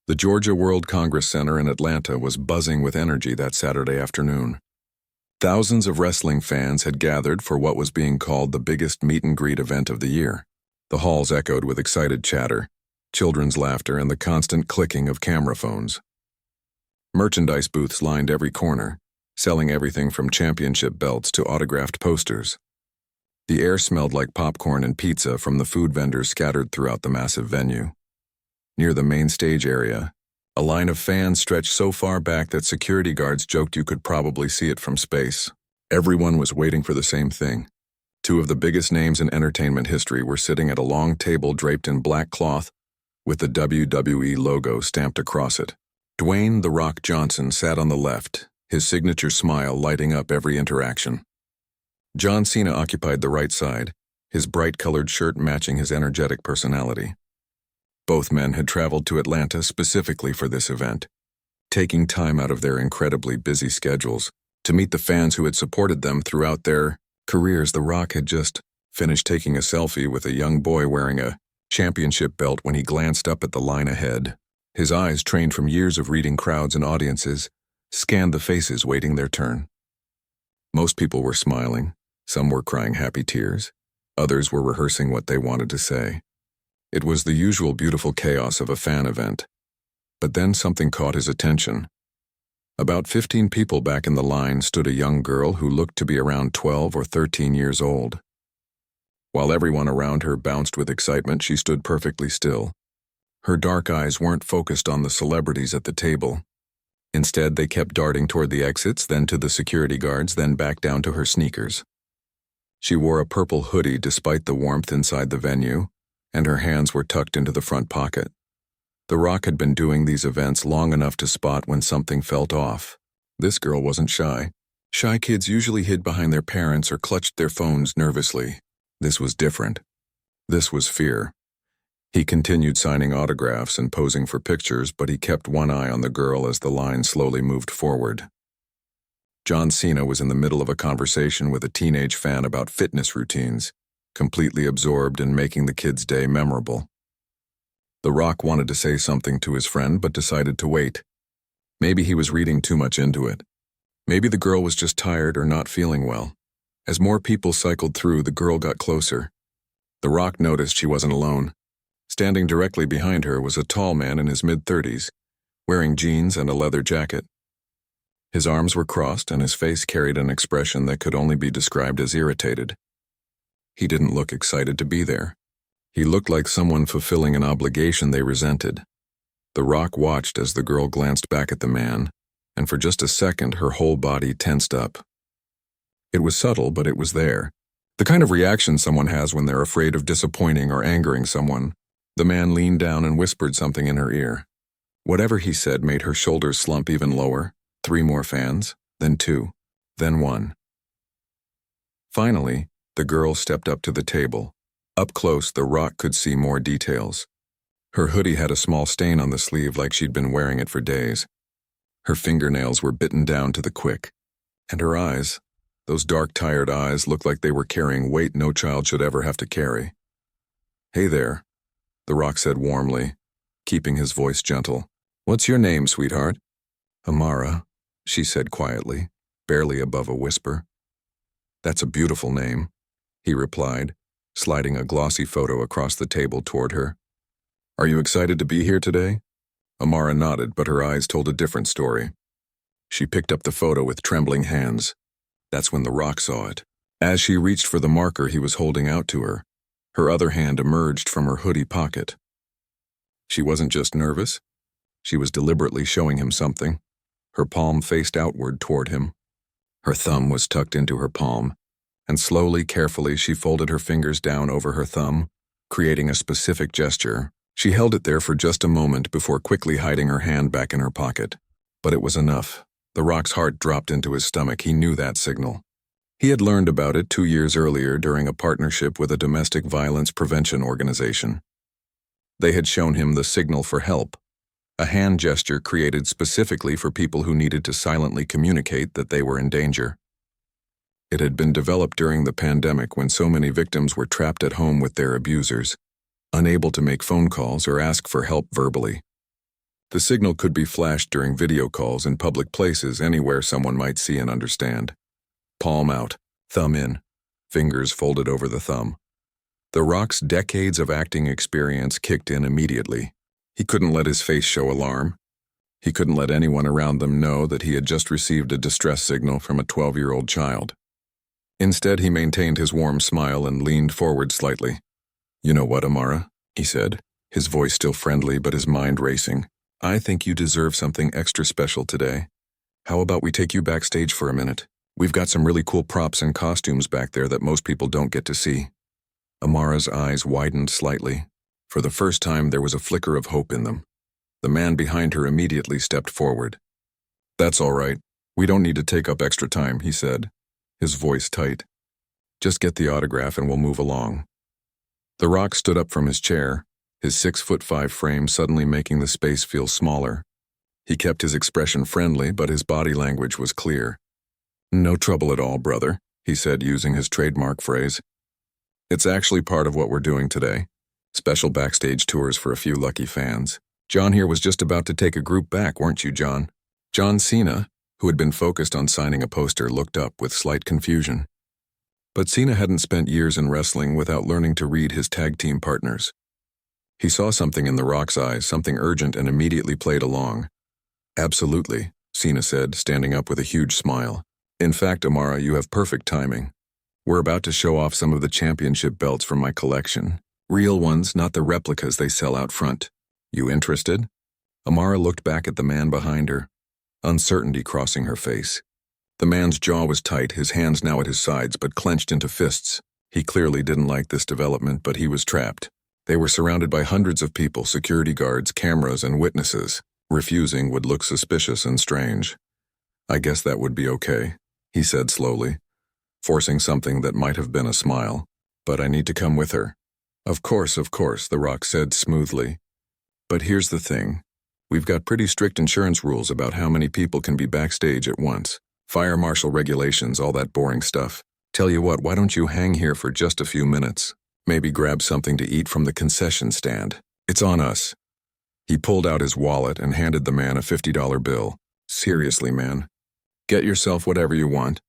The Georgia World Congress Center in Atlanta was buzzing with energy that Saturday afternoon. Thousands of wrestling fans had gathered for what was being called the biggest meet-and-greet event of the year. The halls echoed with excited chatter, children's laughter, and the constant clicking of camera phones. Merchandise booths lined every corner, selling everything from championship belts to autographed posters. The air smelled like popcorn and pizza from the food vendors scattered throughout the massive venue. Near the main stage area, a line of fans stretched so far back that security guards joked you could probably see it from space. Everyone was waiting for the same thing. Two of the biggest names in entertainment history were sitting at a long table draped in black cloth with the WWE logo stamped across it. Dwayne "The Rock" Johnson sat on the left, his signature smile lighting up every interaction. John Cena occupied the right side, his bright-colored shirt matching his energetic personality. Both men had traveled to Atlanta specifically for this event, taking time out of their incredibly busy schedules to meet the fans who had supported them throughout their careers. The Rock had just finished taking a selfie with a young boy wearing a championship belt when he glanced up at the line ahead. His eyes, trained from years of reading crowds and audiences, scanned the faces waiting their turn. Most people were smiling, some were crying happy tears, others were rehearsing what they wanted to say. It was the usual beautiful chaos of a fan event. But then something caught his attention. About 15 people back in the line stood a young girl who looked to be around 12 or 13 years old. While everyone around her bounced with excitement, she stood perfectly still. Her dark eyes weren't focused on the celebrities at the table. Instead, they kept darting toward the exits, then to the security guards, then back down to her sneakers. She wore a purple hoodie despite the warmth inside the venue, and her hands were tucked into the front pocket. The Rock had been doing these events long enough to spot when something felt off. This girl wasn't shy. Shy kids usually hid behind their parents or clutched their phones nervously. This was different. This was fear. He continued signing autographs and posing for pictures, but he kept one eye on the girl as the line slowly moved forward. John Cena was in the middle of a conversation with a teenage fan about fitness routines, completely absorbed in making the kid's day memorable. The Rock wanted to say something to his friend but decided to wait. Maybe he was reading too much into it. Maybe the girl was just tired or not feeling well. As more people cycled through, the girl got closer. The Rock noticed she wasn't alone. Standing directly behind her was a tall man in his mid-30s, wearing jeans and a leather jacket. His arms were crossed and his face carried an expression that could only be described as irritated. He didn't look excited to be there. He looked like someone fulfilling an obligation they resented. The Rock watched as the girl glanced back at the man, and for just a second her whole body tensed up. It was subtle, but it was there. The kind of reaction someone has when they're afraid of disappointing or angering someone. The man leaned down and whispered something in her ear. Whatever he said made her shoulders slump even lower. 3 more fans, then 2, then 1. Finally, the girl stepped up to the table. Up close, the Rock could see more details. Her hoodie had a small stain on the sleeve like she'd been wearing it for days. Her fingernails were bitten down to the quick. And her eyes, those dark, tired eyes, looked like they were carrying weight no child should ever have to carry. "Hey there," the Rock said warmly, keeping his voice gentle. "What's your name, sweetheart?" "Amara," she said quietly, barely above a whisper. "That's a beautiful name," he replied, sliding a glossy photo across the table toward her. "Are you excited to be here today?" Amara nodded, but her eyes told a different story. She picked up the photo with trembling hands. That's when the Rock saw it. As she reached for the marker he was holding out to her, her other hand emerged from her hoodie pocket. She wasn't just nervous. She was deliberately showing him something. Her palm faced outward toward him. Her thumb was tucked into her palm, and slowly, carefully, she folded her fingers down over her thumb, creating a specific gesture. She held it there for just a moment before quickly hiding her hand back in her pocket. But it was enough. The Rock's heart dropped into his stomach. He knew that signal. He had learned about it 2 years earlier during a partnership with a domestic violence prevention organization. They had shown him the signal for help, a hand gesture created specifically for people who needed to silently communicate that they were in danger. It had been developed during the pandemic when so many victims were trapped at home with their abusers, unable to make phone calls or ask for help verbally. The signal could be flashed during video calls in public places anywhere someone might see and understand. Palm out, thumb in, fingers folded over the thumb. The Rock's decades of acting experience kicked in immediately. He couldn't let his face show alarm. He couldn't let anyone around them know that he had just received a distress signal from a 12-year-old child. Instead, he maintained his warm smile and leaned forward slightly. "You know what, Amara?" he said, his voice still friendly but his mind racing. "I think you deserve something extra special today. How about we take you backstage for a minute? We've got some really cool props and costumes back there that most people don't get to see." Amara's eyes widened slightly. For the first time, there was a flicker of hope in them. The man behind her immediately stepped forward. "That's all right. We don't need to take up extra time," he said, his voice tight. "Just get the autograph and we'll move along." The Rock stood up from his chair, his 6'5" frame suddenly making the space feel smaller. He kept his expression friendly, but his body language was clear. "No trouble at all, brother," he said using his trademark phrase. "It's actually part of what we're doing today. Special backstage tours for a few lucky fans. John here was just about to take a group back, weren't you, John?" John Cena, who had been focused on signing a poster, looked up with slight confusion. But Cena hadn't spent years in wrestling without learning to read his tag team partners. He saw something in The Rock's eyes, something urgent, and immediately played along. "Absolutely," Cena said, standing up with a huge smile. "In fact, Amara, you have perfect timing. We're about to show off some of the championship belts from my collection. Real ones, not the replicas they sell out front. You interested?" Amara looked back at the man behind her, uncertainty crossing her face. The man's jaw was tight, his hands now at his sides but clenched into fists. He clearly didn't like this development, but he was trapped. They were surrounded by hundreds of people, security guards, cameras, and witnesses. Refusing would look suspicious and strange. "I guess that would be okay," he said slowly, forcing something that might have been a smile. "But I need to come with her." Of course," The Rock said smoothly. "But here's the thing. We've got pretty strict insurance rules about how many people can be backstage at once. Fire marshal regulations, all that boring stuff. Tell you what, why don't you hang here for just a few minutes? Maybe grab something to eat from the concession stand. It's on us." He pulled out his wallet and handed the man a $50 bill. "Seriously, man. Get yourself whatever you want.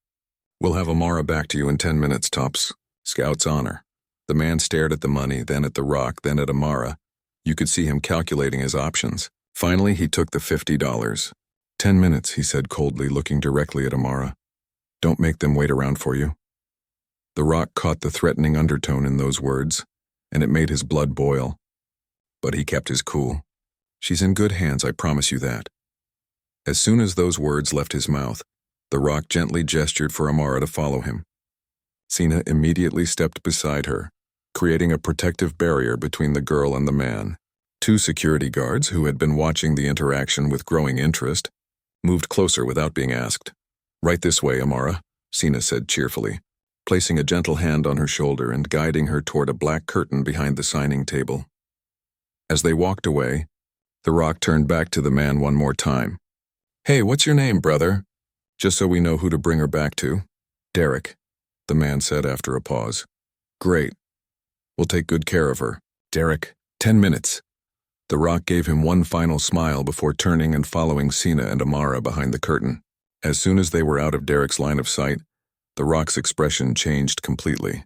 We'll have Amara back to you in 10 minutes tops. Scout's honor." The man stared at the money, then at The Rock, then at Amara. You could see him calculating his options. Finally, he took the $50. 10 minutes, he said coldly, looking directly at Amara. "Don't make them wait around for you." The Rock caught the threatening undertone in those words, and it made his blood boil. But he kept his cool. "She's in good hands, I promise you that." As soon as those words left his mouth, The Rock gently gestured for Amara to follow him. Cena immediately stepped beside her, creating a protective barrier between the girl and the man. Two security guards, who had been watching the interaction with growing interest, moved closer without being asked. "Right this way, Amara," Cena said cheerfully, placing a gentle hand on her shoulder and guiding her toward a black curtain behind the signing table. As they walked away, The Rock turned back to the man one more time. "Hey, what's your name, brother? Just so we know who to bring her back to." "Derek," the man said after a pause. "Great. We'll take good care of her. Derek, 10 minutes. The Rock gave him one final smile before turning and following Cena and Amara behind the curtain. As soon as they were out of Derek's line of sight, The Rock's expression changed completely.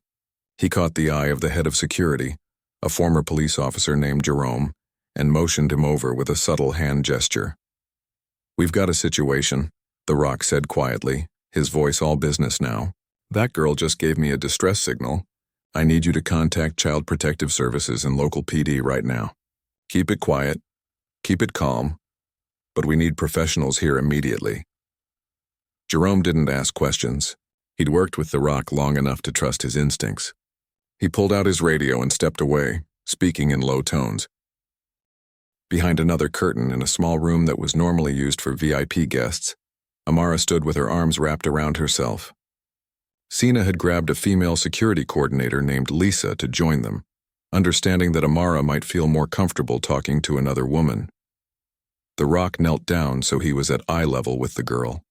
He caught the eye of the head of security, a former police officer named Jerome, and motioned him over with a subtle hand gesture. "We've got a situation," The Rock said quietly, his voice all business now. "That girl just gave me a distress signal. I need you to contact Child Protective Services and local PD right now. Keep it quiet, keep it calm, but we need professionals here immediately." Jerome didn't ask questions. He'd worked with The Rock long enough to trust his instincts. He pulled out his radio and stepped away, speaking in low tones. Behind another curtain in a small room that was normally used for VIP guests, Amara stood with her arms wrapped around herself. Cena had grabbed a female security coordinator named Lisa to join them, understanding that Amara might feel more comfortable talking to another woman. The Rock knelt down so he was at eye level with the girl.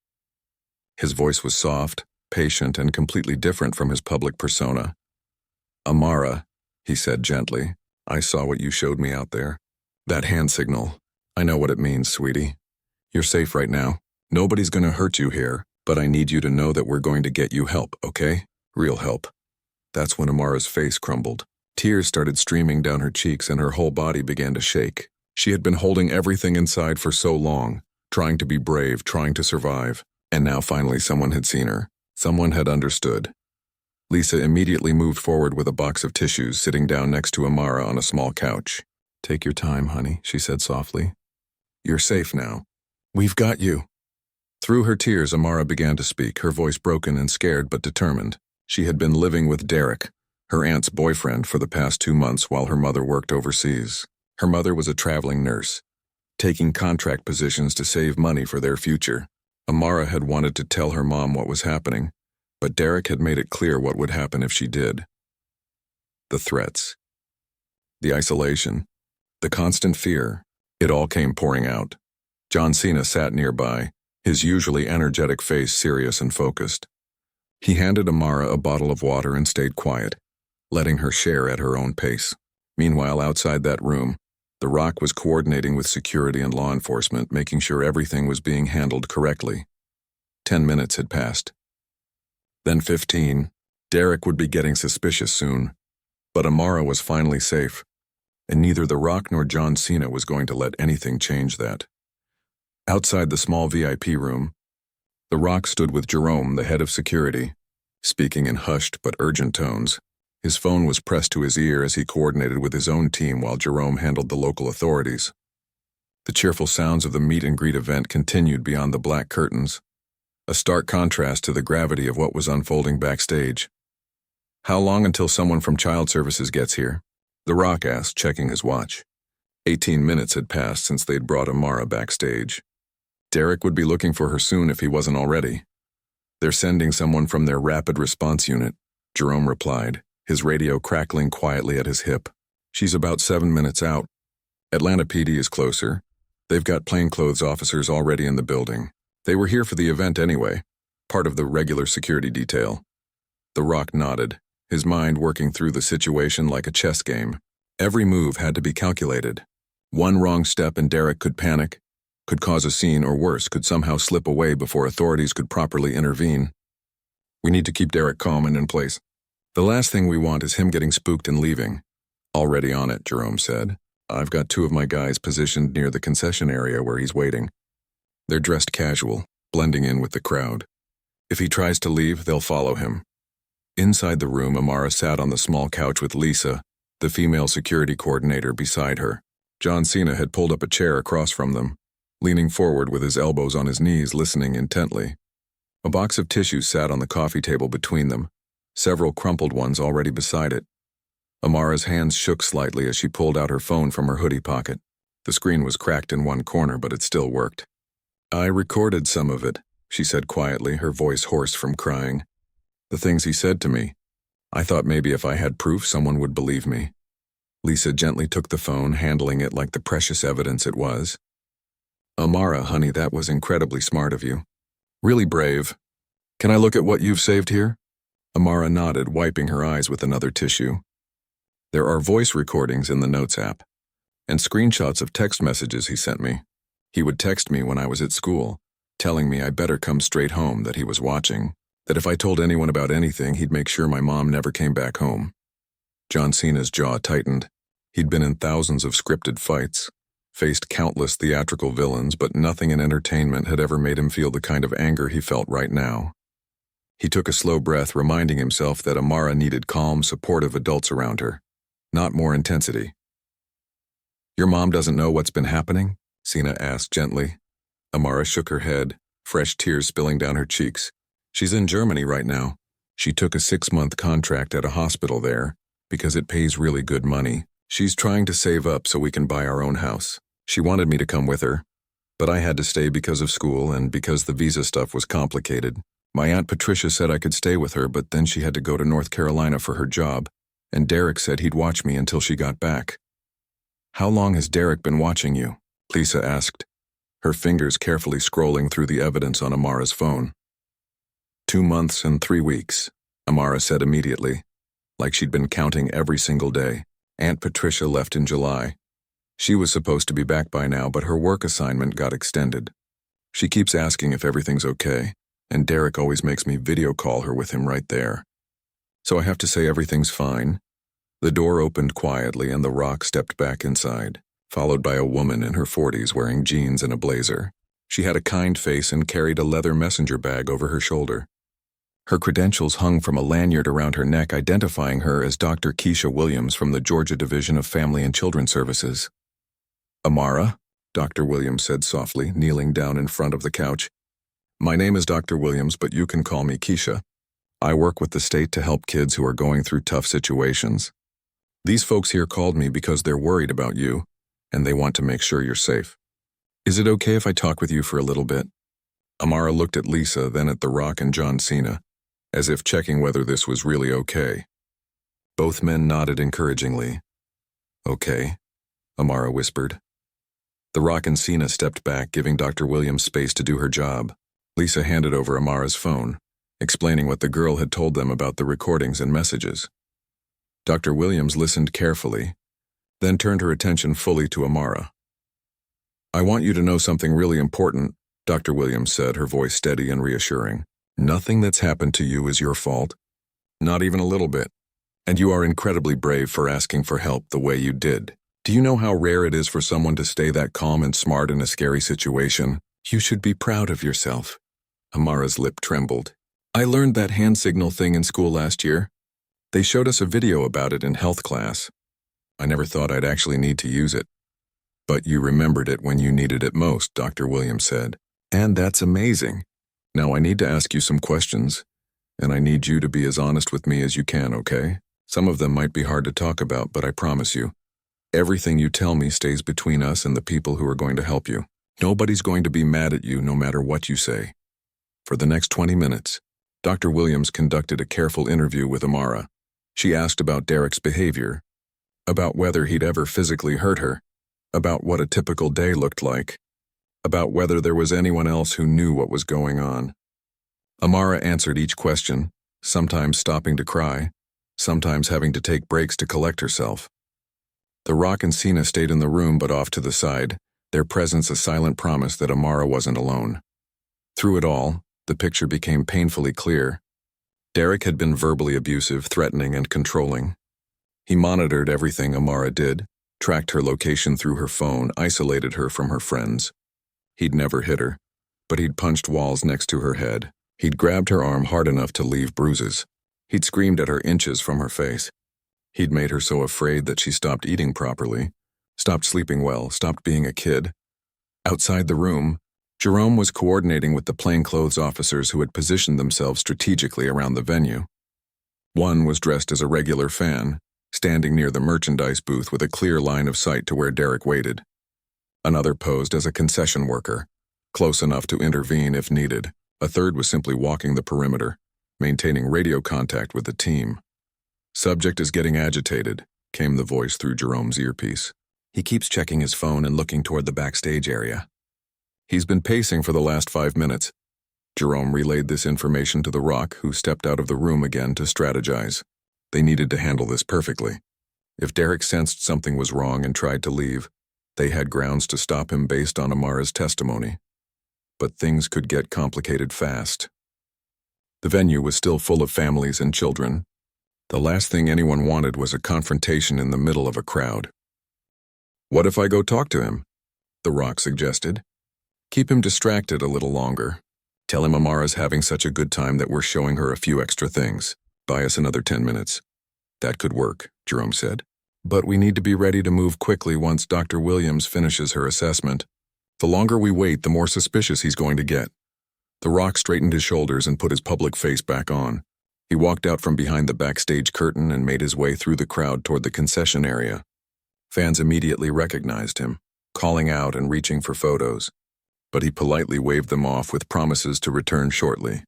His voice was soft, patient, and completely different from his public persona. "Amara," he said gently, "I saw what you showed me out there. That hand signal. I know what it means, sweetie. You're safe right now. Nobody's gonna hurt you here, but I need you to know that we're going to get you help, okay? Real help. That's when Amara's face crumbled. Tears started streaming down her cheeks and her whole body began to shake. She had been holding everything inside for so long, trying to be brave, trying to survive. And now finally someone had seen her. Someone had understood. Lisa immediately moved forward with a box of tissues, sitting down next to Amara on a small couch. "Take your time, honey," she said softly. "You're safe now. We've got you." Through her tears, Amara began to speak, her voice broken and scared but determined. She had been living with Derek, her aunt's boyfriend, for the past 2 months while her mother worked overseas. Her mother was a traveling nurse, taking contract positions to save money for their future. Amara had wanted to tell her mom what was happening, but Derek had made it clear what would happen if she did. The threats, the isolation, the constant fear, it all came pouring out. John Cena sat nearby, his usually energetic face serious and focused. He handed Amara a bottle of water and stayed quiet, letting her share at her own pace. Meanwhile, outside that room, The Rock was coordinating with security and law enforcement, making sure everything was being handled correctly. 10 minutes had passed. Then 15. Derek would be getting suspicious soon. But Amara was finally safe, and neither The Rock nor John Cena was going to let anything change that. Outside the small VIP room, The Rock stood with Jerome, the head of security, speaking in hushed but urgent tones. His phone was pressed to his ear as he coordinated with his own team while Jerome handled the local authorities. The cheerful sounds of the meet and greet event continued beyond the black curtains, a stark contrast to the gravity of what was unfolding backstage. "How long until someone from Child Services gets here?" The Rock asked, checking his watch. 18 minutes had passed since they'd brought Amara backstage. Derek would be looking for her soon if he wasn't already. "They're sending someone from their rapid response unit," Jerome replied, his radio crackling quietly at his hip. "She's about 7 minutes out. Atlanta PD is closer. They've got plainclothes officers already in the building. They were here for the event anyway, part of the regular security detail." The Rock nodded, his mind working through the situation like a chess game. Every move had to be calculated. One wrong step and Derek could panic, could cause a scene, or worse, could somehow slip away before authorities could properly intervene. "We need to keep Derek calm and in place. The last thing we want is him getting spooked and leaving." "Already on it," Jerome said. "I've got 2 of my guys positioned near the concession area where he's waiting. They're dressed casual, blending in with the crowd. If he tries to leave, they'll follow him." Inside the room, Amara sat on the small couch with Lisa, the female security coordinator, beside her. John Cena had pulled up a chair across from them, leaning forward with his elbows on his knees, listening intently. A box of tissues sat on the coffee table between them, several crumpled ones already beside it. Amara's hands shook slightly as she pulled out her phone from her hoodie pocket. The screen was cracked in one corner, but it still worked. "I recorded some of it," she said quietly, her voice hoarse from crying. "The things he said to me. I thought maybe if I had proof, someone would believe me." Lisa gently took the phone, handling it like the precious evidence it was. "Amara, honey, that was incredibly smart of you. Really brave. Can I look at what you've saved here?" Amara nodded, wiping her eyes with another tissue. "There are voice recordings in the Notes app, and screenshots of text messages he sent me. He would text me when I was at school, telling me I better come straight home, that he was watching, that if I told anyone about anything, he'd make sure my mom never came back home." John Cena's jaw tightened. He'd been in thousands of scripted fights, faced countless theatrical villains, but nothing in entertainment had ever made him feel the kind of anger he felt right now. He took a slow breath, reminding himself that Amara needed calm, supportive adults around her, not more intensity. "Your mom doesn't know what's been happening?" Cena asked gently. Amara shook her head, fresh tears spilling down her cheeks. "She's in Germany right now. She took a 6-month contract at a hospital there because it pays really good money. She's trying to save up so we can buy our own house. She wanted me to come with her, but I had to stay because of school and because the visa stuff was complicated. My Aunt Patricia said I could stay with her, but then she had to go to North Carolina for her job, and Derek said he'd watch me until she got back." "How long has Derek been watching you?" Lisa asked, her fingers carefully scrolling through the evidence on Amara's phone. 2 months and 3 weeks, Amara said immediately, like she'd been counting every single day. Aunt Patricia left in July. She was supposed to be back by now, but her work assignment got extended. She keeps asking if everything's okay, and Derek always makes me video call her with him right there. So I have to say everything's fine. The door opened quietly and The Rock stepped back inside, followed by a woman in her 40s wearing jeans and a blazer. She had a kind face and carried a leather messenger bag over her shoulder. Her credentials hung from a lanyard around her neck, identifying her as Dr. Keisha Williams from the Georgia Division of Family and Children's Services. "Amara," Dr. Williams said softly, kneeling down in front of the couch. "My name is Dr. Williams, but you can call me Keisha. I work with the state to help kids who are going through tough situations. These folks here called me because they're worried about you, and they want to make sure you're safe. Is it okay if I talk with you for a little bit?" Amara looked at Lisa, then at the Rock and John Cena, as if checking whether this was really okay. Both men nodded encouragingly. "Okay," Amara whispered. The Rock and Cena stepped back, giving Dr. Williams space to do her job. Lisa handed over Amara's phone, explaining what the girl had told them about the recordings and messages. Dr. Williams listened carefully, then turned her attention fully to Amara. "I want you to know something really important," Dr. Williams said, her voice steady and reassuring. "Nothing that's happened to you is your fault. Not even a little bit. And you are incredibly brave for asking for help the way you did. Do you know how rare it is for someone to stay that calm and smart in a scary situation? You should be proud of yourself." Amara's lip trembled. "I learned that hand signal thing in school last year. They showed us a video about it in health class. I never thought I'd actually need to use it. But you remembered it when you needed it most," Dr. Williams said. "And that's amazing. Now I need to ask you some questions, and I need you to be as honest with me as you can, okay? Some of them might be hard to talk about, but I promise you, everything you tell me stays between us and the people who are going to help you. Nobody's going to be mad at you no matter what you say." For the next 20 minutes, Dr. Williams conducted a careful interview with Amara. She asked about Derek's behavior, about whether he'd ever physically hurt her, about what a typical day looked like, about whether there was anyone else who knew what was going on. Amara answered each question, sometimes stopping to cry, sometimes having to take breaks to collect herself. The Rock and Cena stayed in the room but off to the side, their presence a silent promise that Amara wasn't alone. Through it all, the picture became painfully clear. Derek had been verbally abusive, threatening, and controlling. He monitored everything Amara did, tracked her location through her phone, isolated her from her friends. He'd never hit her, but he'd punched walls next to her head. He'd grabbed her arm hard enough to leave bruises. He'd screamed at her inches from her face. He'd made her so afraid that she stopped eating properly, stopped sleeping well, stopped being a kid. Outside the room, Jerome was coordinating with the plainclothes officers who had positioned themselves strategically around the venue. One was dressed as a regular fan, standing near the merchandise booth with a clear line of sight to where Derek waited. Another posed as a concession worker, close enough to intervene if needed. A third was simply walking the perimeter, maintaining radio contact with the team. "Subject is getting agitated," came the voice through Jerome's earpiece. "He keeps checking his phone and looking toward the backstage area. He's been pacing for the last 5 minutes. Jerome relayed this information to The Rock, who stepped out of the room again to strategize. They needed to handle this perfectly. If Derek sensed something was wrong and tried to leave, they had grounds to stop him based on Amara's testimony. But things could get complicated fast. The venue was still full of families and children. The last thing anyone wanted was a confrontation in the middle of a crowd. "What if I go talk to him?" The Rock suggested. "Keep him distracted a little longer. Tell him Amara's having such a good time that we're showing her a few extra things. Buy us another 10 minutes. "That could work," Jerome said. "But we need to be ready to move quickly once Dr. Williams finishes her assessment. The longer we wait, the more suspicious he's going to get." The Rock straightened his shoulders and put his public face back on. He walked out from behind the backstage curtain and made his way through the crowd toward the concession area. Fans immediately recognized him, calling out and reaching for photos. But he politely waved them off with promises to return shortly.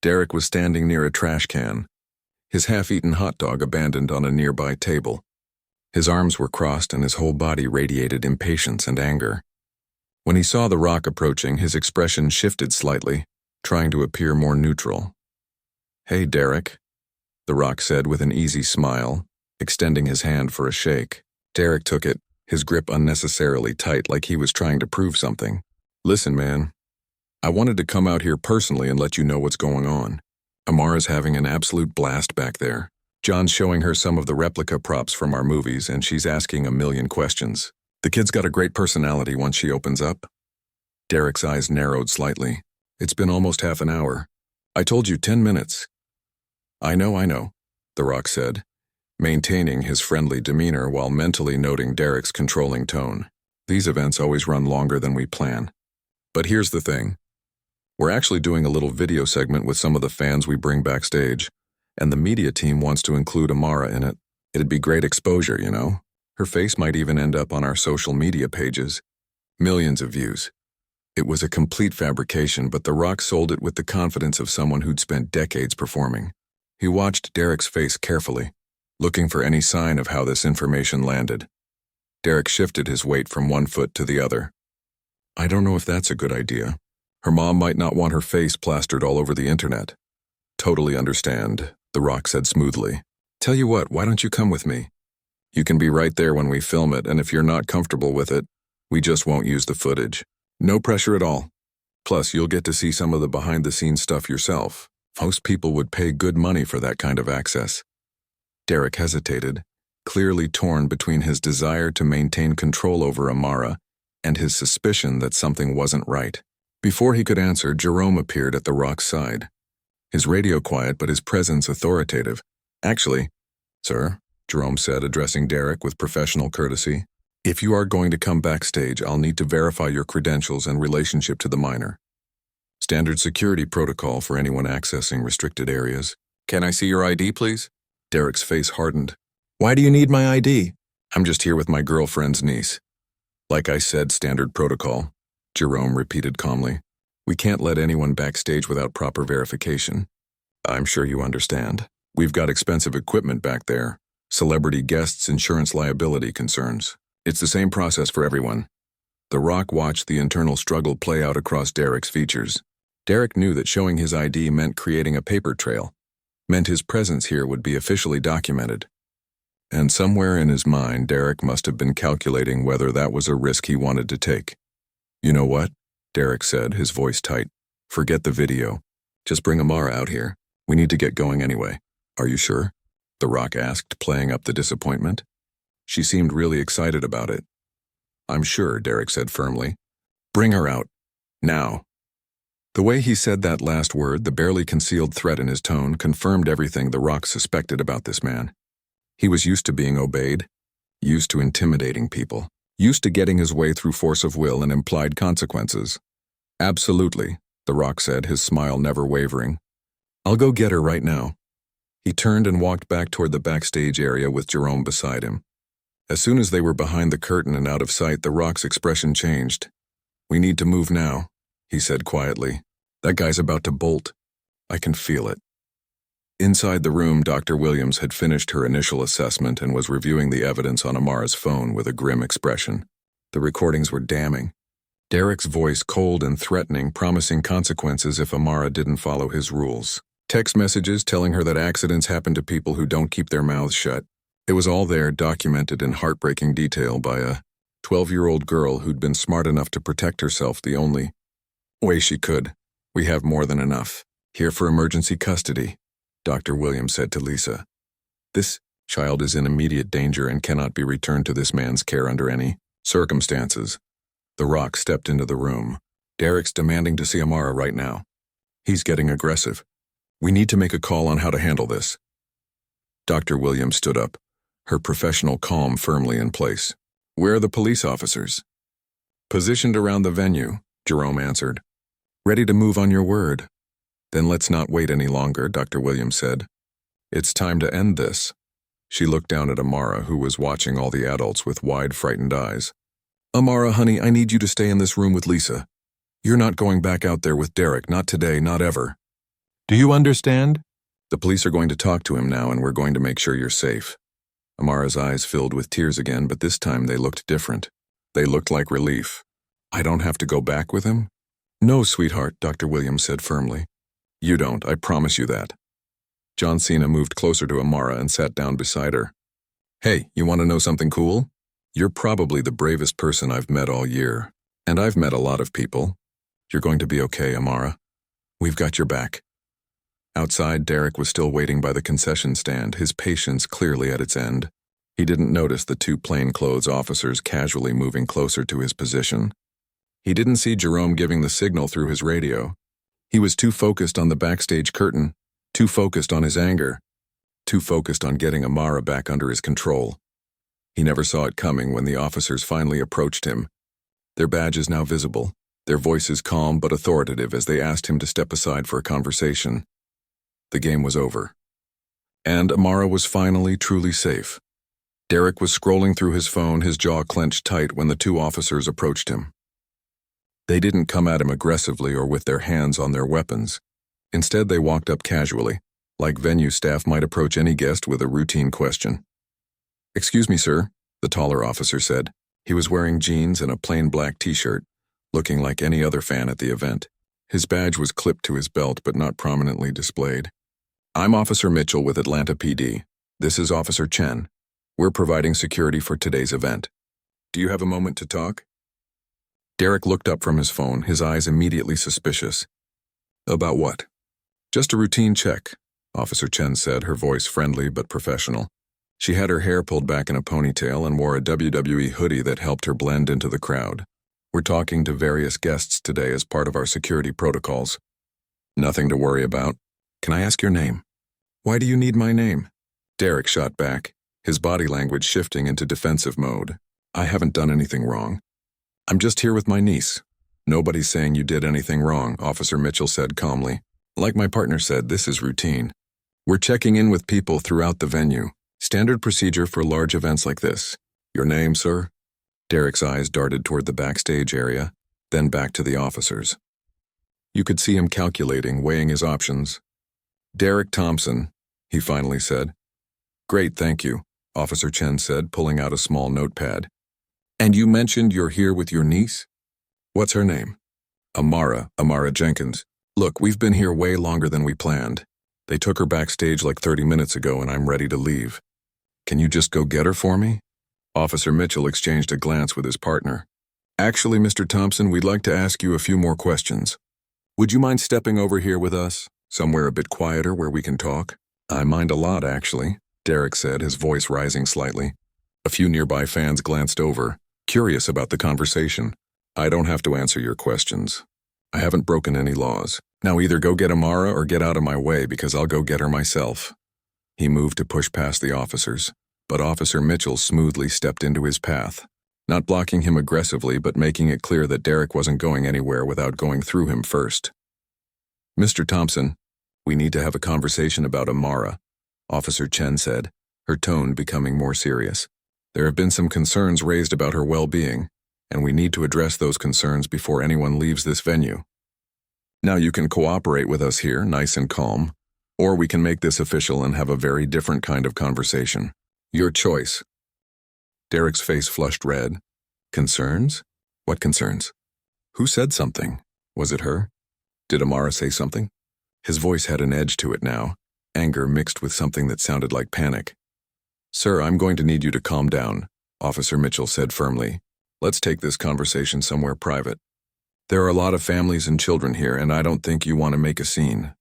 Derek was standing near a trash can, his half-eaten hot dog abandoned on a nearby table. His arms were crossed and his whole body radiated impatience and anger. When he saw The Rock approaching, his expression shifted slightly, trying to appear more neutral. "Hey, Derek," The Rock said with an easy smile, extending his hand for a shake. Derek took it, his grip unnecessarily tight like he was trying to prove something. Listen, man. I wanted to come out here personally and let you know what's going on. Amara's having an absolute blast back there. John's showing her some of the replica props from our movies, and she's asking a million questions. The kid's got a great personality once she opens up. Derek's eyes narrowed slightly. It's been almost half an hour. I told you 10 minutes. I know, The Rock said, maintaining his friendly demeanor while mentally noting Derek's controlling tone. These events always run longer than we plan. But here's the thing. We're actually doing a little video segment with some of the fans we bring backstage, and the media team wants to include Amara in it. It'd be great exposure, you know? Her face might even end up on our social media pages. Millions of views. It was a complete fabrication, but The Rock sold it with the confidence of someone who'd spent decades performing. He watched Derek's face carefully, looking for any sign of how this information landed. Derek shifted his weight from one foot to the other. I don't know if that's a good idea. Her mom might not want her face plastered all over the internet. Totally understand, The Rock said smoothly. Tell you what, why don't you come with me? You can be right there when we film it, and if you're not comfortable with it, we just won't use the footage. No pressure at all. Plus, you'll get to see some of the behind-the-scenes stuff yourself. Most people would pay good money for that kind of access. Derek hesitated, clearly torn between his desire to maintain control over Amara and his suspicion that something wasn't right. Before he could answer, Jerome appeared at The Rock's side. His radio quiet, but his presence authoritative. Actually, sir, Jerome said, addressing Derek with professional courtesy, if you are going to come backstage, I'll need to verify your credentials and relationship to the minor. Standard security protocol for anyone accessing restricted areas. Can I see your ID, please? Derek's face hardened. Why do you need my ID? I'm just here with my girlfriend's niece. Like I said, standard protocol, Jerome repeated calmly. We can't let anyone backstage without proper verification. I'm sure you understand. We've got expensive equipment back there. Celebrity guests' insurance liability concerns. It's the same process for everyone. The Rock watched the internal struggle play out across Derek's features. Derek knew that showing his ID meant creating a paper trail, meant his presence here would be officially documented. And somewhere in his mind, Derek must have been calculating whether that was a risk he wanted to take. You know what? Derek said, his voice tight. Forget the video. Just bring Amara out here. We need to get going anyway. Are you sure? The Rock asked, playing up the disappointment. She seemed really excited about it. I'm sure, Derek said firmly. Bring her out. Now. The way he said that last word, the barely concealed threat in his tone, confirmed everything The Rock suspected about this man. He was used to being obeyed, used to intimidating people, used to getting his way through force of will and implied consequences. Absolutely, The Rock said, his smile never wavering. I'll go get her right now. He turned and walked back toward the backstage area with Jerome beside him. As soon as they were behind the curtain and out of sight, The Rock's expression changed. We need to move now, he said quietly. That guy's about to bolt. I can feel it. Inside the room, Dr. Williams had finished her initial assessment and was reviewing the evidence on Amara's phone with a grim expression. The recordings were damning. Derek's voice cold and threatening, promising consequences if Amara didn't follow his rules. Text messages telling her that accidents happen to people who don't keep their mouths shut. It was all there, documented in heartbreaking detail by a 12-year-old girl who'd been smart enough to protect herself the only way she could. We have more than enough. Here for emergency custody, Dr. Williams said to Lisa. This child is in immediate danger and cannot be returned to this man's care under any circumstances. The Rock stepped into the room. Derek's demanding to see Amara right now. He's getting aggressive. We need to make a call on how to handle this. Dr. Williams stood up, her professional calm firmly in place. Where are the police officers? Positioned around the venue, Jerome answered. Ready to move on your word. Then let's not wait any longer, Dr. Williams said. It's time to end this. She looked down at Amara, who was watching all the adults with wide, frightened eyes. Amara, honey, I need you to stay in this room with Lisa. You're not going back out there with Derek, not today, not ever. Do you understand? The police are going to talk to him now, and we're going to make sure you're safe. Amara's eyes filled with tears again, but this time they looked different. They looked like relief. I don't have to go back with him? No, sweetheart, Dr. Williams said firmly. You don't, I promise you that. John Cena moved closer to Amara and sat down beside her. Hey, you want to know something cool? You're probably the bravest person I've met all year. And I've met a lot of people. You're going to be okay, Amara. We've got your back. Outside, Derek was still waiting by the concession stand, his patience clearly at its end. He didn't notice the two plainclothes officers casually moving closer to his position. He didn't see Jerome giving the signal through his radio. He was too focused on the backstage curtain, too focused on his anger, too focused on getting Amara back under his control. He never saw it coming when the officers finally approached him, their badges now visible, their voices calm but authoritative as they asked him to step aside for a conversation. The game was over. And Amara was finally truly safe. Derek was scrolling through his phone, his jaw clenched tight when the two officers approached him. They didn't come at him aggressively or with their hands on their weapons. Instead, they walked up casually, like venue staff might approach any guest with a routine question. "Excuse me, sir," the taller officer said. He was wearing jeans and a plain black t-shirt, looking like any other fan at the event. His badge was clipped to his belt but not prominently displayed. "I'm Officer Mitchell with Atlanta PD. This is Officer Chen. We're providing security for today's event. Do you have a moment to talk?" Derek looked up from his phone, his eyes immediately suspicious. "About what?" "Just a routine check," Officer Chen said, her voice friendly but professional. She had her hair pulled back in a ponytail and wore a WWE hoodie that helped her blend into the crowd. "We're talking to various guests today as part of our security protocols." "Nothing to worry about. Can I ask your name?" "Why do you need my name?" Derek shot back, his body language shifting into defensive mode. "I haven't done anything wrong. I'm just here with my niece." "Nobody's saying you did anything wrong," Officer Mitchell said calmly. "Like my partner said, this is routine. We're checking in with people throughout the venue. Standard procedure for large events like this. Your name, sir?" Derek's eyes darted toward the backstage area, then back to the officers. You could see him calculating, weighing his options. "Derek Thompson," he finally said. "Great, thank you," Officer Chen said, pulling out a small notepad. "And you mentioned you're here with your niece? What's her name?" Amara Jenkins. "Look, we've been here way longer than we planned. They took her backstage like 30 minutes ago and I'm ready to leave. Can you just go get her for me?" Officer Mitchell exchanged a glance with his partner. "Actually, Mr. Thompson, we'd like to ask you a few more questions. Would you mind stepping over here with us, somewhere a bit quieter where we can talk?" "I mind a lot, actually," Derek said, his voice rising slightly. A few nearby fans glanced over, curious about the conversation. "I don't have to answer your questions. I haven't broken any laws. Now either go get Amara or get out of my way because I'll go get her myself." He moved to push past the officers, but Officer Mitchell smoothly stepped into his path, not blocking him aggressively but making it clear that Derek wasn't going anywhere without going through him first. "Mr. Thompson, we need to have a conversation about Amara," Officer Chen said, her tone becoming more serious. "There have been some concerns raised about her well-being, and we need to address those concerns before anyone leaves this venue. Now you can cooperate with us here, nice and calm, or we can make this official and have a very different kind of conversation. Your choice." Derek's face flushed red. "Concerns? What concerns? Who said something? Was it her? Did Amara say something?" His voice had an edge to it now, anger mixed with something that sounded like panic. "Sir, I'm going to need you to calm down," Officer Mitchell said firmly. "Let's take this conversation somewhere private. There are a lot of families and children here, and I don't think you want to make a scene."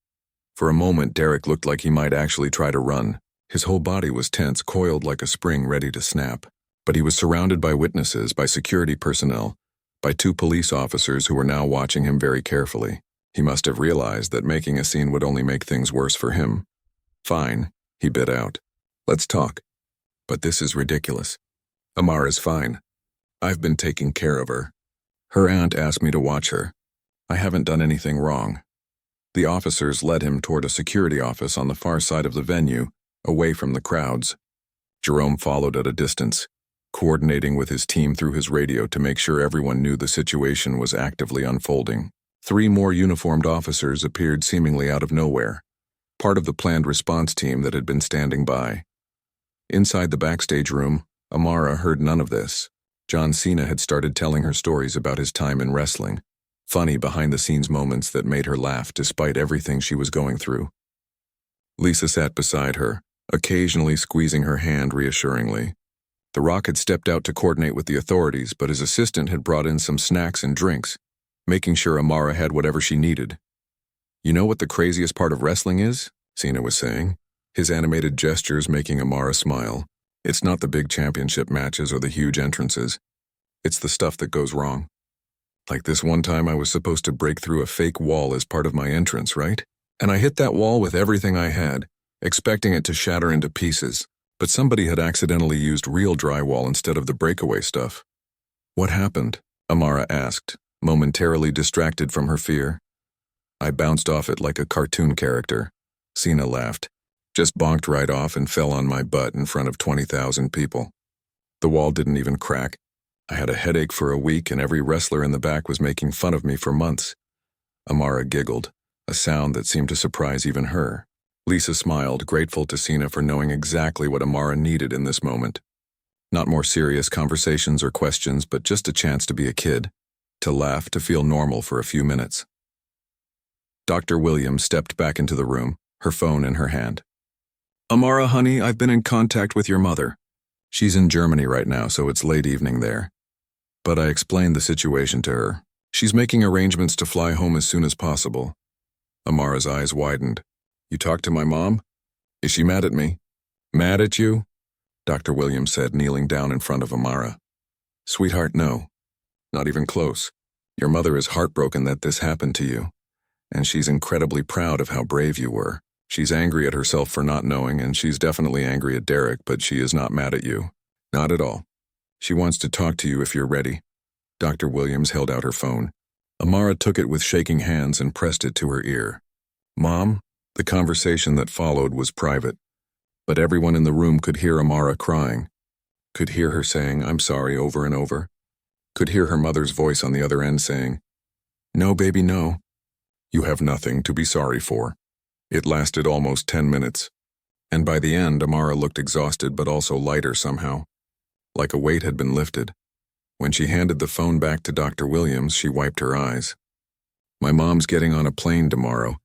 For a moment, Derek looked like he might actually try to run. His whole body was tense, coiled like a spring ready to snap. But he was surrounded by witnesses, by security personnel, by two police officers who were now watching him very carefully. He must have realized that making a scene would only make things worse for him. "Fine," he bit out. "Let's talk. But this is ridiculous. Amara's fine. I've been taking care of her. Her aunt asked me to watch her. I haven't done anything wrong." The officers led him toward a security office on the far side of the venue, away from the crowds. Jerome followed at a distance, coordinating with his team through his radio to make sure everyone knew the situation was actively unfolding. 3 more uniformed officers appeared seemingly out of nowhere, part of the planned response team that had been standing by. Inside the backstage room, Amara heard none of this. John Cena had started telling her stories about his time in wrestling, funny behind-the-scenes moments that made her laugh despite everything she was going through. Lisa sat beside her, occasionally squeezing her hand reassuringly. The Rock had stepped out to coordinate with the authorities, but his assistant had brought in some snacks and drinks, making sure Amara had whatever she needed. "You know what the craziest part of wrestling is?" Cena was saying, his animated gestures making Amara smile. "It's not the big championship matches or the huge entrances. It's the stuff that goes wrong. Like this one time I was supposed to break through a fake wall as part of my entrance, right? And I hit that wall with everything I had, expecting it to shatter into pieces, but somebody had accidentally used real drywall instead of the breakaway stuff." "What happened?" Amara asked, momentarily distracted from her fear. "I bounced off it like a cartoon character." Cena laughed. "Just bonked right off and fell on my butt in front of 20,000 people. The wall didn't even crack. I had a headache for a week and every wrestler in the back was making fun of me for months." Amara giggled, a sound that seemed to surprise even her. Lisa smiled, grateful to Cena for knowing exactly what Amara needed in this moment. Not more serious conversations or questions, but just a chance to be a kid, to laugh, to feel normal for a few minutes. Dr. Williams stepped back into the room, her phone in her hand. "Amara, honey, I've been in contact with your mother. She's in Germany right now, so it's late evening there. But I explained the situation to her. She's making arrangements to fly home as soon as possible." Amara's eyes widened. "You talked to my mom? Is she mad at me?" "Mad at you?" Dr. Williams said, kneeling down in front of Amara. "Sweetheart, no. Not even close. Your mother is heartbroken that this happened to you, and she's incredibly proud of how brave you were. She's angry at herself for not knowing, and she's definitely angry at Derek, but she is not mad at you. Not at all. She wants to talk to you if you're ready." Dr. Williams held out her phone. Amara took it with shaking hands and pressed it to her ear. "Mom?" The conversation that followed was private, but everyone in the room could hear Amara crying, could hear her saying, "I'm sorry," over and over, could hear her mother's voice on the other end saying, "No, baby, no. You have nothing to be sorry for." It lasted almost 10 minutes, and by the end, Amara looked exhausted but also lighter somehow, like a weight had been lifted. When she handed the phone back to Dr. Williams, she wiped her eyes. "My mom's getting on a plane tomorrow.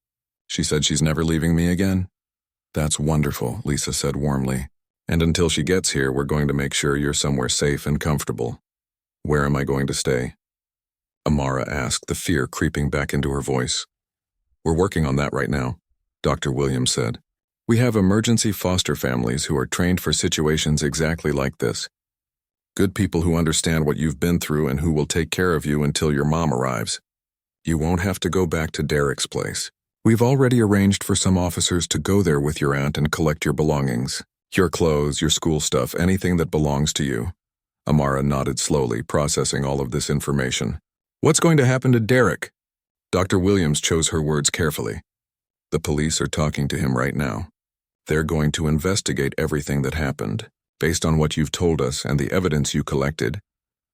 She said she's never leaving me again." "That's wonderful," Lisa said warmly. "And until she gets here, we're going to make sure you're somewhere safe and comfortable." "Where am I going to stay?" Amara asked, the fear creeping back into her voice. "We're working on that right now," Dr. Williams said. "We have emergency foster families who are trained for situations exactly like this. Good people who understand what you've been through and who will take care of you until your mom arrives. You won't have to go back to Derek's place. We've already arranged for some officers to go there with your aunt and collect your belongings. Your clothes, your school stuff, anything that belongs to you." Amara nodded slowly, processing all of this information. "What's going to happen to Derek?" Dr. Williams chose her words carefully. "The police are talking to him right now. They're going to investigate everything that happened. Based on what you've told us and the evidence you collected,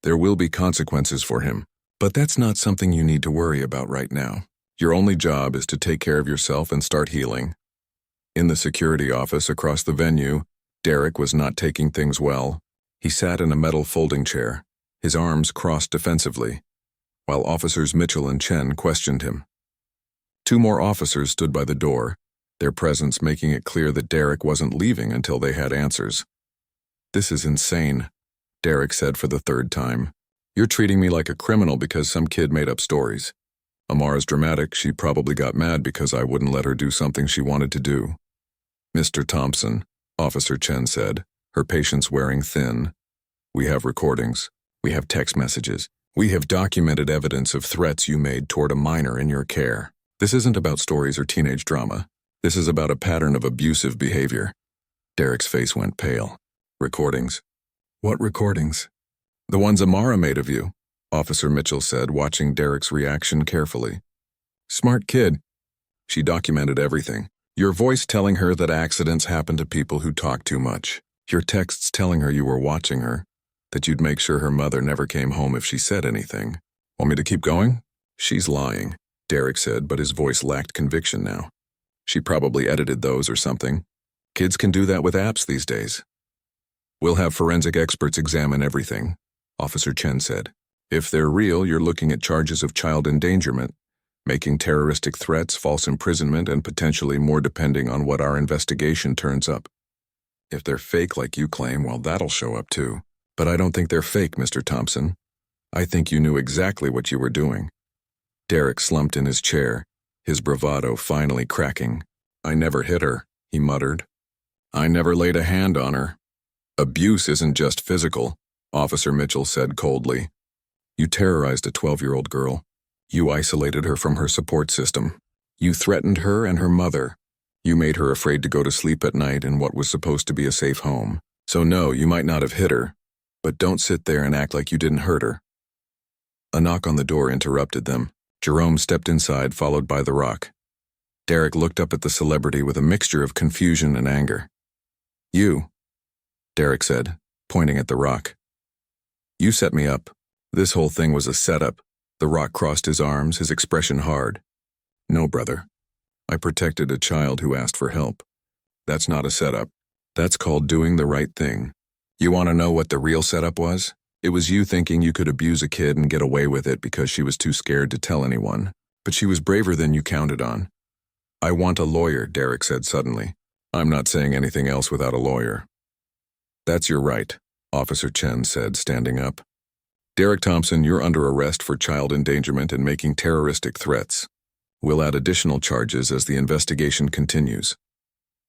there will be consequences for him. But that's not something you need to worry about right now. Your only job is to take care of yourself and start healing." In the security office across the venue, Derek was not taking things well. He sat in a metal folding chair, his arms crossed defensively, while Officers Mitchell and Chen questioned him. 2 more officers stood by the door, their presence making it clear that Derek wasn't leaving until they had answers. "This is insane," Derek said for the 3rd time. "You're treating me like a criminal because some kid made up stories. Amara's dramatic. She probably got mad because I wouldn't let her do something she wanted to do." "Mr. Thompson," Officer Chen said, her patience wearing thin, "we have recordings. We have text messages. We have documented evidence of threats you made toward a minor in your care. This isn't about stories or teenage drama. This is about a pattern of abusive behavior." Derek's face went pale. "Recordings? What recordings?" "The ones Amara made of you," Officer Mitchell said, watching Derek's reaction carefully. "Smart kid. She documented everything. Your voice telling her that accidents happen to people who talk too much. Your texts telling her you were watching her, that you'd make sure her mother never came home if she said anything. Want me to keep going?" "She's lying," Derek said, but his voice lacked conviction now. "She probably edited those or something. Kids can do that with apps these days." "We'll have forensic experts examine everything," Officer Chen said. "If they're real, you're looking at charges of child endangerment, making terroristic threats, false imprisonment, and potentially more depending on what our investigation turns up." If they're fake like you claim, well, that'll show up too. But I don't think they're fake, Mr. Thompson. I think you knew exactly what you were doing. Derek slumped in his chair, his bravado finally cracking. I never hit her, he muttered. I never laid a hand on her. Abuse isn't just physical, Officer Mitchell said coldly. You terrorized a 12-year-old girl. You isolated her from her support system. You threatened her and her mother. You made her afraid to go to sleep at night in what was supposed to be a safe home. So no, you might not have hit her, but don't sit there and act like you didn't hurt her. A knock on the door interrupted them. Jerome stepped inside, followed by The Rock. Derek looked up at the celebrity with a mixture of confusion and anger. You, Derek said, pointing at The Rock. You set me up. This whole thing was a setup. The Rock crossed his arms, his expression hard. No, brother. I protected a child who asked for help. That's not a setup. That's called doing the right thing. You want to know what the real setup was? It was you thinking you could abuse a kid and get away with it because she was too scared to tell anyone. But she was braver than you counted on. I want a lawyer, Derek said suddenly. I'm not saying anything else without a lawyer. That's your right, Officer Chen said, standing up. Derek Thompson, you're under arrest for child endangerment and making terroristic threats. We'll add additional charges as the investigation continues.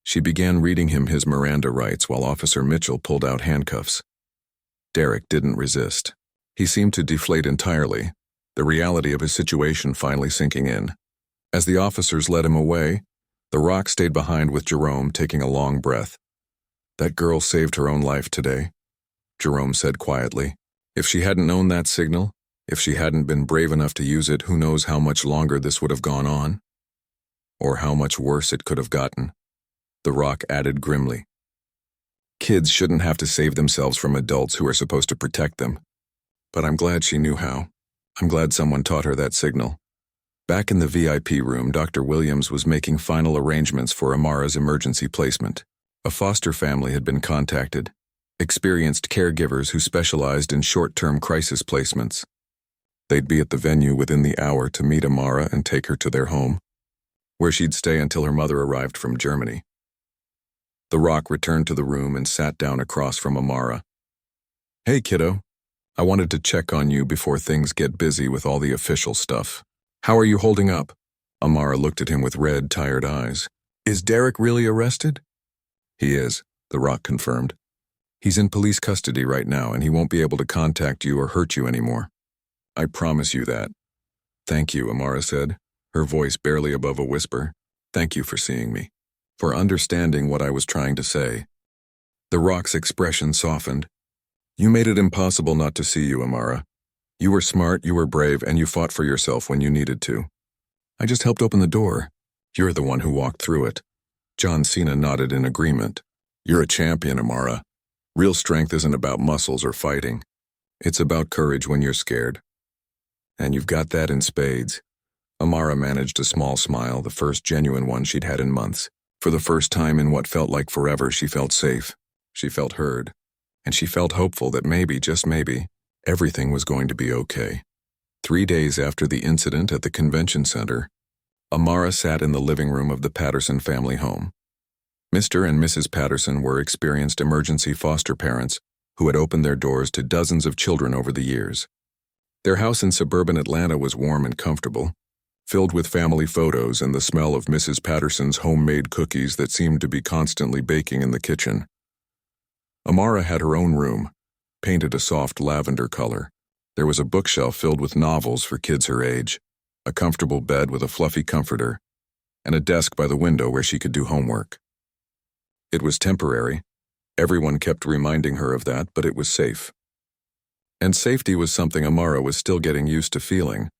She began reading him his Miranda rights while Officer Mitchell pulled out handcuffs. Derek didn't resist. He seemed to deflate entirely, the reality of his situation finally sinking in. As the officers led him away, The Rock stayed behind with Jerome, taking a long breath. That girl saved her own life today, Jerome said quietly. If she hadn't known that signal, if she hadn't been brave enough to use it, who knows how much longer this would have gone on? Or how much worse it could have gotten. The Rock added grimly. Kids shouldn't have to save themselves from adults who are supposed to protect them. But I'm glad she knew how. I'm glad someone taught her that signal. Back in the VIP room, Dr. Williams was making final arrangements for Amara's emergency placement. A foster family had been contacted, experienced caregivers who specialized in short-term crisis placements. They'd be at the venue within the hour to meet Amara and take her to their home, where she'd stay until her mother arrived from Germany. The Rock returned to the room and sat down across from Amara. Hey, kiddo. I wanted to check on you before things get busy with all the official stuff. How are you holding up? Amara looked at him with red, tired eyes. Is Derek really arrested? He is, The Rock confirmed. He's in police custody right now, and he won't be able to contact you or hurt you anymore. I promise you that. Thank you, Amara said, her voice barely above a whisper. Thank you for seeing me, for understanding what I was trying to say. The Rock's expression softened. You made it impossible not to see you, Amara. You were smart, you were brave, and you fought for yourself when you needed to. I just helped open the door. You're the one who walked through it. John Cena nodded in agreement. You're a champion, Amara. Real strength isn't about muscles or fighting. It's about courage when you're scared. And you've got that in spades. Amara managed a small smile, the first genuine one she'd had in months. For the first time in what felt like forever, she felt safe. She felt heard. And she felt hopeful that maybe, just maybe, everything was going to be okay. 3 days after the incident at the convention center, Amara sat in the living room of the Patterson family home. Mr. and Mrs. Patterson were experienced emergency foster parents who had opened their doors to dozens of children over the years. Their house in suburban Atlanta was warm and comfortable, filled with family photos and the smell of Mrs. Patterson's homemade cookies that seemed to be constantly baking in the kitchen. Amara had her own room, painted a soft lavender color. There was a bookshelf filled with novels for kids her age, a comfortable bed with a fluffy comforter, and a desk by the window where she could do homework. It was temporary. Everyone kept reminding her of that, but it was safe. And safety was something Amara was still getting used to feeling.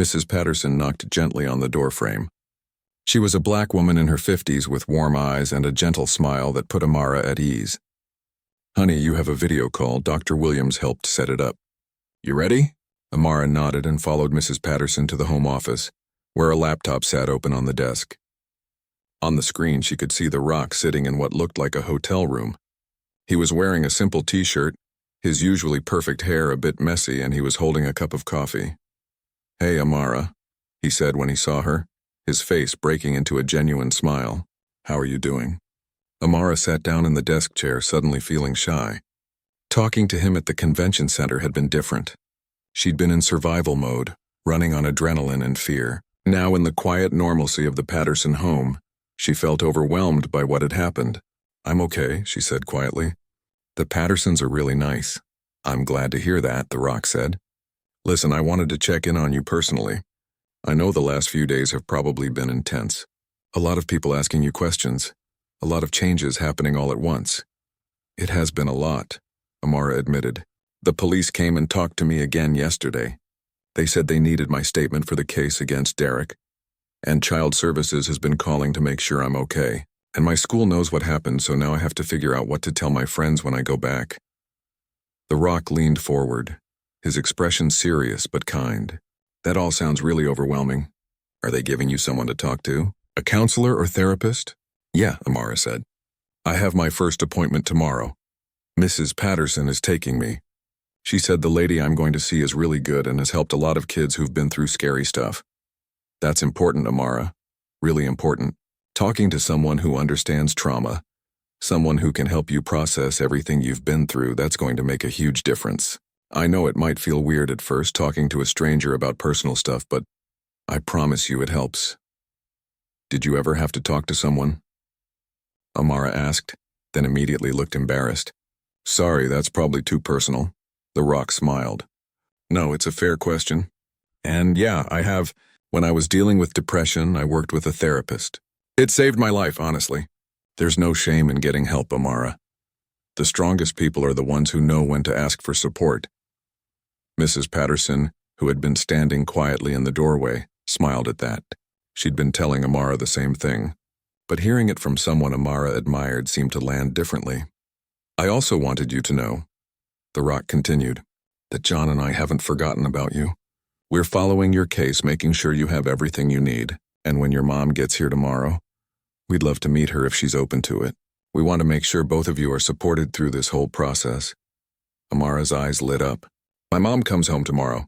Mrs. Patterson knocked gently on the doorframe. She was a black woman in her 50s with warm eyes and a gentle smile that put Amara at ease. Honey, you have a video call. Dr. Williams helped set it up. You ready? Amara nodded and followed Mrs. Patterson to the home office, where a laptop sat open on the desk. On the screen, she could see The Rock sitting in what looked like a hotel room. He was wearing a simple t-shirt, his usually perfect hair a bit messy, and he was holding a cup of coffee. Hey, Amara, he said when he saw her, his face breaking into a genuine smile. How are you doing? Amara sat down in the desk chair, suddenly feeling shy. Talking to him at the convention center had been different. She'd been in survival mode, running on adrenaline and fear. Now, in the quiet normalcy of the Patterson home, she felt overwhelmed by what had happened. "I'm okay," she said quietly. "The Pattersons are really nice." "I'm glad to hear that," The Rock said. "Listen, I wanted to check in on you personally. I know the last few days have probably been intense. A lot of people asking you questions. A lot of changes happening all at once." "It has been a lot," Amara admitted. "The police came and talked to me again yesterday. They said they needed my statement for the case against Derek. And Child Services has been calling to make sure I'm okay. And my school knows what happened, so now I have to figure out what to tell my friends when I go back." The Rock leaned forward, his expression serious but kind. "That all sounds really overwhelming. Are they giving you someone to talk to? A counselor or therapist?" "Yeah," Amara said. "I have my first appointment tomorrow. Mrs. Patterson is taking me. She said the lady I'm going to see is really good and has helped a lot of kids who've been through scary stuff." "That's important, Amara. Really important. Talking to someone who understands trauma, someone who can help you process everything you've been through, that's going to make a huge difference. I know it might feel weird at first talking to a stranger about personal stuff, but I promise you it helps." "Did you ever have to talk to someone?" Amara asked, then immediately looked embarrassed. "Sorry, that's probably too personal." The Rock smiled. "No, it's a fair question. And yeah, I have. When I was dealing with depression, I worked with a therapist. It saved my life, honestly. There's no shame in getting help, Amara. The strongest people are the ones who know when to ask for support." Mrs. Patterson, who had been standing quietly in the doorway, smiled at that. She'd been telling Amara the same thing, but hearing it from someone Amara admired seemed to land differently. "I also wanted you to know," The Rock continued, "that John and I haven't forgotten about you. We're following your case, making sure you have everything you need, and when your mom gets here tomorrow, we'd love to meet her if she's open to it. We want to make sure both of you are supported through this whole process." Amara's eyes lit up. "My mom comes home tomorrow.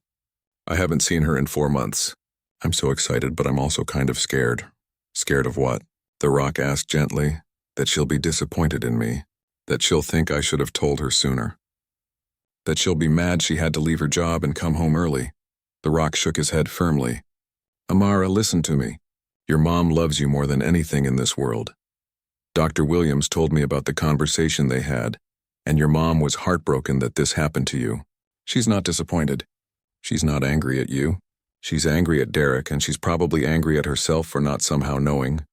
I haven't seen her in 4 months. I'm so excited, but I'm also kind of scared." "Scared of what?" The Rock asked gently. "That she'll be disappointed in me. That she'll think I should have told her sooner. That she'll be mad she had to leave her job and come home early." The Rock shook his head firmly. "Amara, listen to me. Your mom loves you more than anything in this world. Dr. Williams told me about the conversation they had, and your mom was heartbroken that this happened to you. She's not disappointed. She's not angry at you. She's angry at Derek, and she's probably angry at herself for not somehow knowing.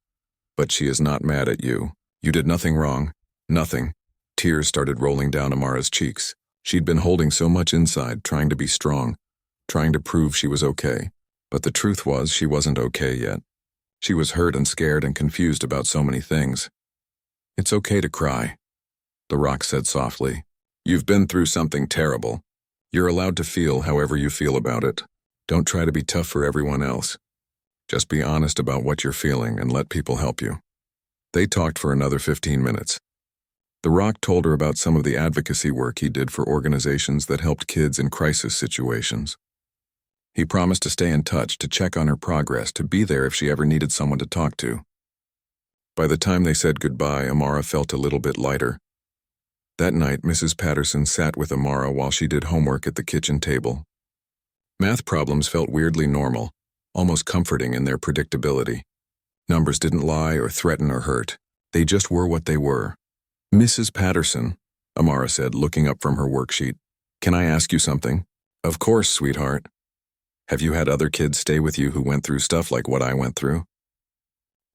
But she is not mad at you. You did nothing wrong. Nothing." Tears started rolling down Amara's cheeks. She'd been holding so much inside, trying to be strong, trying to prove she was okay. But the truth was, she wasn't okay yet. She was hurt and scared and confused about so many things. "It's okay to cry," The Rock said softly. "You've been through something terrible. You're allowed to feel however you feel about it. Don't try to be tough for everyone else. Just be honest about what you're feeling and let people help you." They talked for another 15 minutes. The Rock told her about some of the advocacy work he did for organizations that helped kids in crisis situations. He promised to stay in touch, to check on her progress, to be there if she ever needed someone to talk to. By the time they said goodbye, Amara felt a little bit lighter. That night, Mrs. Patterson sat with Amara while she did homework at the kitchen table. Math problems felt weirdly normal, almost comforting in their predictability. Numbers didn't lie or threaten or hurt. They just were what they were. "Mrs. Patterson," Amara said, looking up from her worksheet, "can I ask you something?" "Of course, sweetheart." "Have you had other kids stay with you who went through stuff like what I went through?"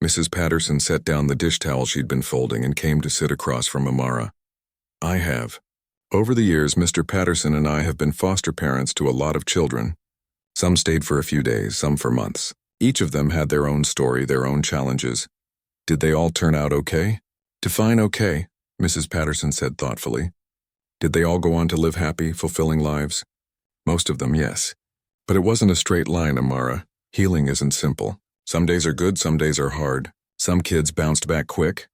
Mrs. Patterson set down the dish towel she'd been folding and came to sit across from Amara. "I have. Over the years, Mr. Patterson and I have been foster parents to a lot of children. Some stayed for a few days, some for months. Each of them had their own story, their own challenges. Did they all turn out okay?" "Define okay," Mrs. Patterson said thoughtfully. "Did they all go on to live happy, fulfilling lives?" "Most of them, yes. But it wasn't a straight line, Amara. Healing isn't simple. Some days are good, some days are hard. Some kids bounced back quick.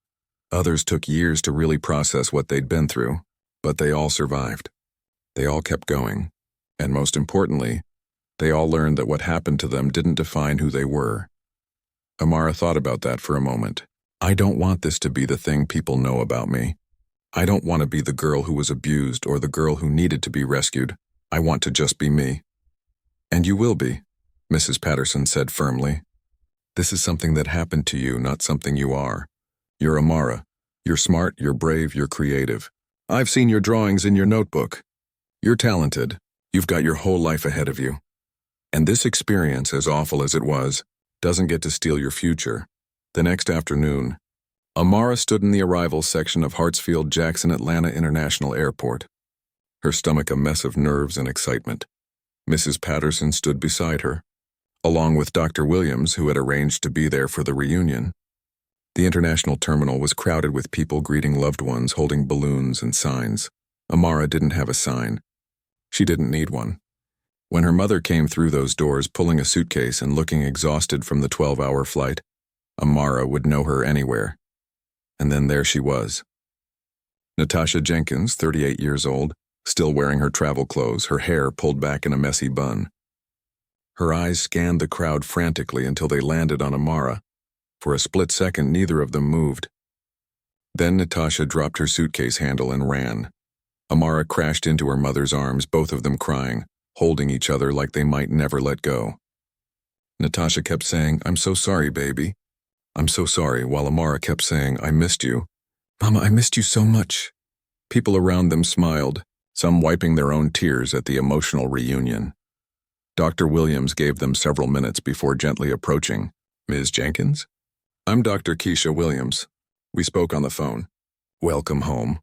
Others took years to really process what they'd been through. But they all survived. They all kept going. And most importantly, they all learned that what happened to them didn't define who they were." Amara thought about that for a moment. I don't want this to be the thing people know about me. I don't want to be the girl who was abused or the girl who needed to be rescued. I want to just be me." "And you will be," Mrs. Patterson said firmly. "This is something that happened to you, not something you are. You're Amara. You're smart, you're brave, you're creative. I've seen your drawings in your notebook. You're talented. You've got your whole life ahead of you. And this experience, as awful as it was, doesn't get to steal your future." The next afternoon, Amara stood in the arrivals section of Hartsfield-Jackson Atlanta International Airport, her stomach a mess of nerves and excitement. Mrs. Patterson stood beside her, along with Dr. Williams, who had arranged to be there for the reunion. The international terminal was crowded with people greeting loved ones holding balloons and signs. Amara didn't have a sign. She didn't need one. When her mother came through those doors pulling a suitcase and looking exhausted from the 12-hour flight, Amara would know her anywhere. And then there she was. Natasha Jenkins, 38 years old, still wearing her travel clothes, her hair pulled back in a messy bun. Her eyes scanned the crowd frantically until they landed on Amara. For a split second, neither of them moved. Then Natasha dropped her suitcase handle and ran. Amara crashed into her mother's arms, both of them crying, holding each other like they might never let go. Natasha kept saying, "I'm so sorry, baby. I'm so sorry," while Amara kept saying, "I missed you. Mama, I missed you so much." People around them smiled, some wiping their own tears at the emotional reunion. Dr. Williams gave them several minutes before gently approaching. "Ms. Jenkins? I'm Dr. Keisha Williams. We spoke on the phone. Welcome home."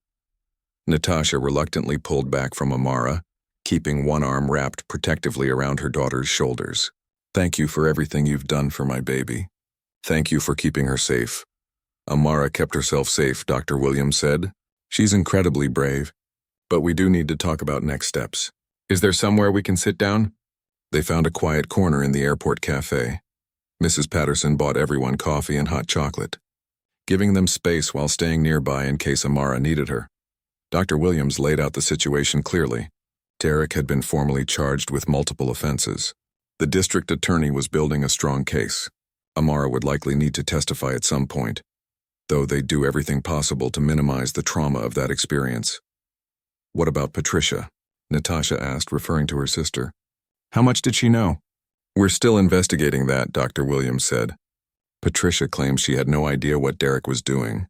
Natasha reluctantly pulled back from Amara, keeping one arm wrapped protectively around her daughter's shoulders. "Thank you for everything you've done for my baby. Thank you for keeping her safe." "Amara kept herself safe," Dr. Williams said. "She's incredibly brave. But we do need to talk about next steps. Is there somewhere we can sit down?" They found a quiet corner in the airport cafe. Mrs. Patterson bought everyone coffee and hot chocolate, giving them space while staying nearby in case Amara needed her. Dr. Williams laid out the situation clearly. Derek had been formally charged with multiple offenses. The district attorney was building a strong case. Amara would likely need to testify at some point, though they'd do everything possible to minimize the trauma of that experience. "What about Patricia?" Natasha asked, referring to her sister. "How much did she know?" "We're still investigating that," Dr. Williams said. "Patricia claims she had no idea what Derek was doing.